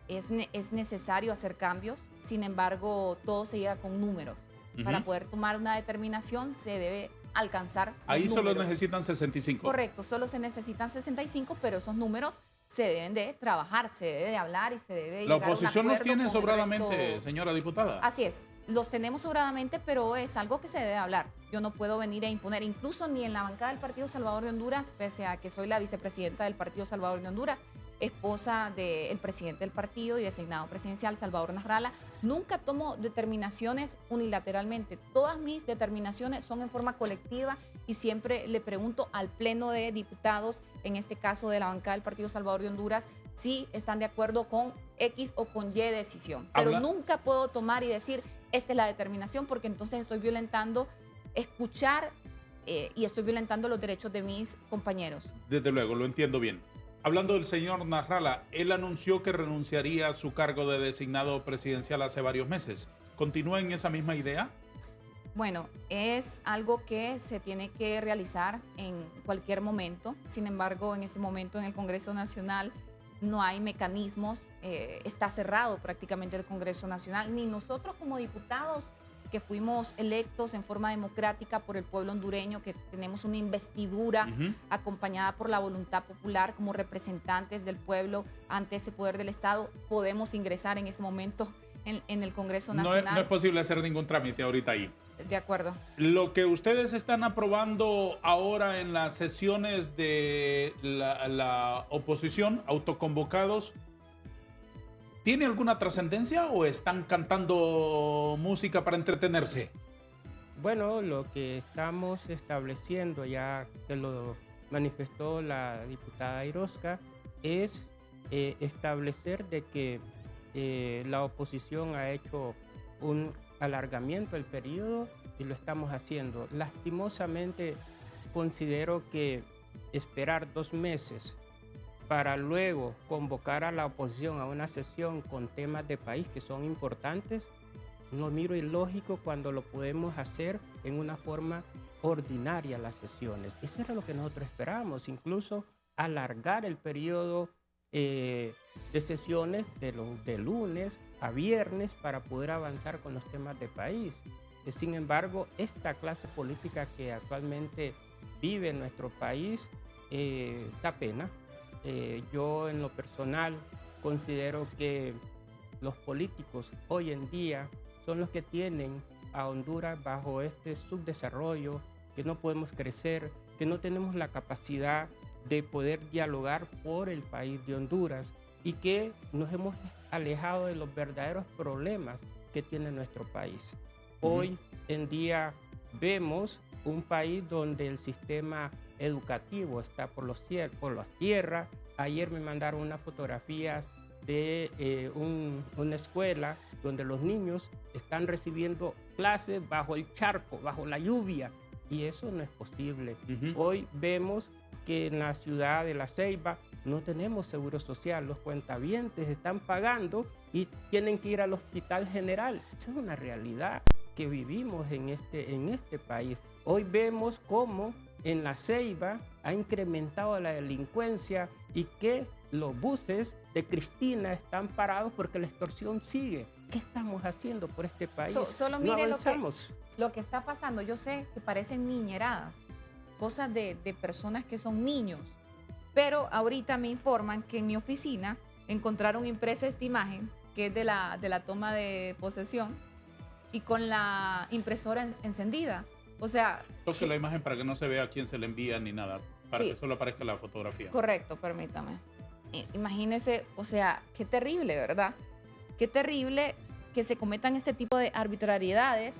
Es necesario hacer cambios, sin embargo, todo se llega con números. Para poder tomar una determinación se debe alcanzar ahí números. solo necesitan 65. Correcto, solo se necesitan 65, pero esos números se deben de trabajar, se debe de hablar y se debe llegar a un acuerdo. La oposición los tiene con el sobradamente, resto. señora diputada. Así es, los tenemos sobradamente, pero es algo que se debe hablar. Yo no puedo venir a imponer, incluso ni en la bancada del Partido Salvador de Honduras, pese a que soy la vicepresidenta del Partido Salvador de Honduras, esposa del presidente del partido y designado presidencial, Salvador Nasralla, nunca tomo determinaciones unilateralmente. Todas mis determinaciones son en forma colectiva y siempre le pregunto al pleno de diputados, en este caso de la bancada del Partido Salvador de Honduras, si están de acuerdo con X o con Y decisión. Pero nunca puedo tomar y decir, esta es la determinación, porque entonces estoy violentando escuchar y estoy violentando los derechos de mis compañeros. Desde luego, lo entiendo bien. Hablando del señor Nasralla, él anunció que renunciaría a su cargo de designado presidencial hace varios meses. ¿Continúa en esa misma idea? Bueno, es algo que se tiene que realizar en cualquier momento. Sin embargo, en este momento en el Congreso Nacional no hay mecanismos. Está cerrado prácticamente el Congreso Nacional. Ni nosotros como diputados que fuimos electos en forma democrática por el pueblo hondureño, que tenemos una investidura acompañada por la voluntad popular como representantes del pueblo ante ese poder del Estado, podemos ingresar en este momento en el Congreso Nacional. No es posible hacer ningún trámite ahorita ahí. De acuerdo. Lo que ustedes están aprobando ahora en las sesiones de la oposición, autoconvocados, ¿tiene alguna trascendencia o están cantando música para entretenerse? Bueno, lo que estamos estableciendo, ya que lo manifestó la diputada Irosca, es establecer de que la oposición ha hecho un alargamiento del periodo y lo estamos haciendo. Lastimosamente, considero que esperar 2 meses para luego convocar a la oposición a una sesión con temas de país que son importantes, lo miro ilógico cuando lo podemos hacer en una forma ordinaria las sesiones. Eso era lo que nosotros esperábamos, incluso alargar el periodo de sesiones de lunes a viernes para poder avanzar con los temas de país. Sin embargo, esta clase política que actualmente vive en nuestro país da pena. Yo en lo personal considero que los políticos hoy en día son los que tienen a Honduras bajo este subdesarrollo, que no podemos crecer, que no tenemos la capacidad de poder dialogar por el país de Honduras y que nos hemos alejado de los verdaderos problemas que tiene nuestro país. Hoy en día vemos un país donde el sistema educativo está por las tierras. Ayer me mandaron unas fotografías de una escuela donde los niños están recibiendo clases bajo el charco, bajo la lluvia, y eso no es posible. Ujú. Hoy vemos que en la ciudad de La Ceiba no tenemos seguro social, los cuentavientes están pagando y tienen que ir al hospital general. Esa es una realidad que vivimos en este país. Hoy vemos cómo en La Ceiba ha incrementado la delincuencia y que los buses de Cristina están parados porque la extorsión sigue. ¿Qué estamos haciendo por este país? Solo No mire avanzamos. lo que está pasando. Yo sé que parecen niñeradas, cosas de personas que son niños, pero ahorita me informan que en mi oficina encontraron impresa esta imagen, que es de la toma de posesión, y con la impresora encendida. O sea, Toque la imagen para que no se vea a quién se le envía ni nada, para Sí. que solo aparezca la fotografía. correcto, permítame. Imagínese, o sea, qué terrible, ¿verdad? Qué terrible que se cometan este tipo de arbitrariedades,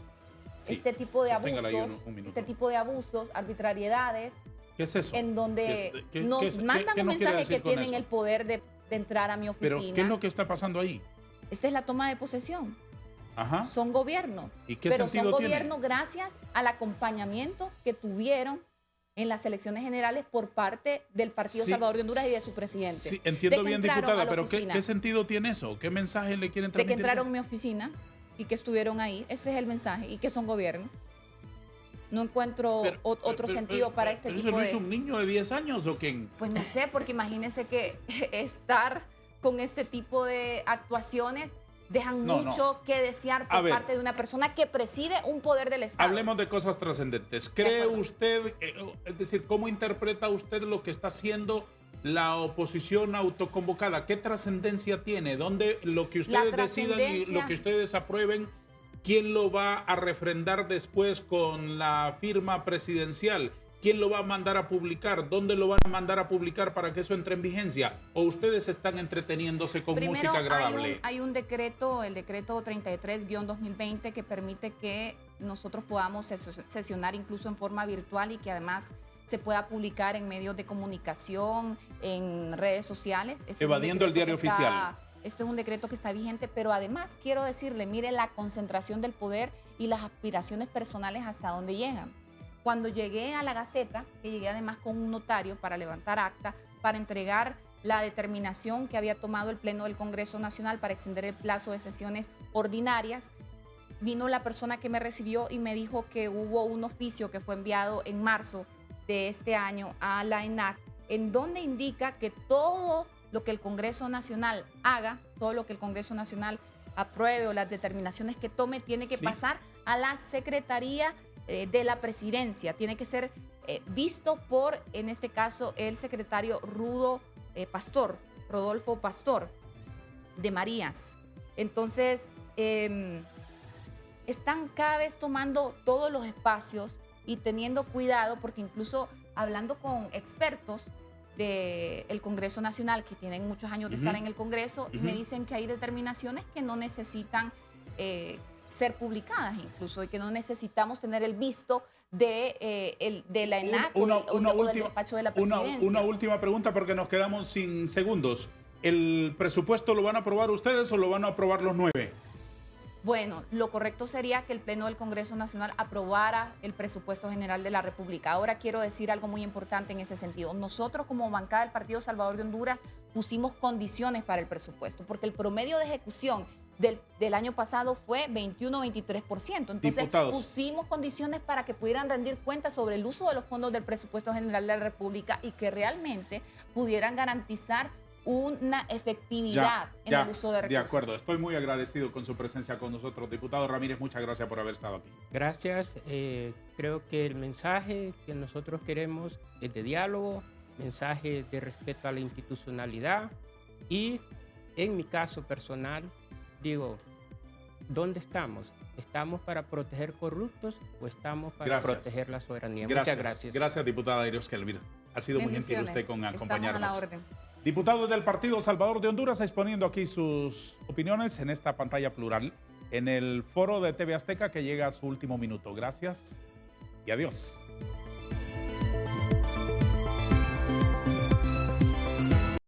Sí. este tipo de Sosténgala ahí abusos, un minuto. este tipo de abusos, arbitrariedades, ¿Qué es eso? en donde ¿Qué nos mandan qué un nos quiere mensaje decir que con tienen eso? el poder de entrar a mi Pero, oficina. ¿qué es lo que está pasando ahí? Esta es la toma de posesión. Ajá. Son gobierno. ¿Y qué Pero son sentido tiene? gobierno gracias al acompañamiento que tuvieron en las elecciones generales por parte del Partido Sí, Salvador de Honduras y de su presidente. Sí, entiendo De que bien, entraron a diputada, la pero oficina. ¿qué sentido tiene eso? ¿Qué mensaje le quieren De que transmitir? entraron a mi oficina y que estuvieron ahí. Ese es el mensaje. Y que son gobierno. No encuentro otro sentido para este ¿Eso tipo no de... es un niño de 10 años o quién? Pues no sé, porque imagínense que estar con este tipo de actuaciones dejan No, mucho que desear A por ver. parte de una persona que preside un poder del Estado. Hablemos de cosas trascendentes. De ¿Cree acuerdo. usted, es decir, cómo interpreta usted lo que está haciendo la oposición autoconvocada? ¿Qué trascendencia tiene? ¿Dónde lo que ustedes decidan y trascendencia- lo que ustedes aprueben, quién lo va a refrendar después con la firma presidencial? ¿Quién lo va a mandar a publicar? ¿Dónde lo van a mandar a publicar para que eso entre en vigencia? ¿O ustedes están entreteniéndose con Primero, música agradable? hay un decreto, el decreto 33-2020, que permite que nosotros podamos sesionar incluso en forma virtual y que además se pueda publicar en medios de comunicación, en redes sociales. Este es un Evadiendo el decreto diario que está- oficial. Esto es un decreto que está vigente, pero además quiero decirle, mire la concentración del poder y las aspiraciones personales hasta dónde llegan. Cuando llegué a la Gaceta, que llegué además con un notario para levantar acta, para entregar la determinación que había tomado el Pleno del Congreso Nacional para extender el plazo de sesiones ordinarias, vino la persona que me recibió y me dijo que hubo un oficio que fue enviado en marzo de este año a la ENAC, en donde indica que todo lo que el Congreso Nacional haga, todo lo que el Congreso Nacional apruebe o las determinaciones que tome, tiene que Sí. pasar a la Secretaría de la Presidencia. Tiene que ser visto por, en este caso, el secretario Rodolfo Pastor de Marías. Entonces, están cada vez tomando todos los espacios y teniendo cuidado, porque incluso hablando con expertos del Congreso Nacional que tienen muchos años de estar en el Congreso, y me dicen que hay determinaciones que no necesitan ser publicadas incluso, y que no necesitamos tener el visto de la ENAC o del despacho de la presidencia. Una última pregunta porque nos quedamos sin segundos. ¿El presupuesto lo van a aprobar ustedes o lo van a aprobar los 9? Bueno, lo correcto sería que el Pleno del Congreso Nacional aprobara el presupuesto general de la República. Ahora quiero decir algo muy importante en ese sentido. Nosotros, como bancada del Partido Salvador de Honduras, pusimos condiciones para el presupuesto, porque el promedio de ejecución del año pasado fue 21-23%. Entonces, Diputados. pusimos condiciones para que pudieran rendir cuentas sobre el uso de los fondos del presupuesto general de la República y que realmente pudieran garantizar una efectividad en el uso de recursos. De acuerdo, estoy muy agradecido con su presencia con nosotros. Diputado Ramírez, muchas gracias por haber estado aquí. Gracias. Creo que el mensaje que nosotros queremos es de diálogo, mensaje de respeto a la institucionalidad y, en mi caso personal, digo, ¿dónde estamos? ¿Estamos para proteger corruptos o estamos para proteger la soberanía? Muchas gracias. Gracias, diputada Iris Kelvir. Ha sido muy gentil usted con acompañarnos. Estamos a la orden. Diputados del Partido Salvador de Honduras exponiendo aquí sus opiniones en esta pantalla plural, en el foro de TV Azteca que llega a su último minuto. Gracias y adiós.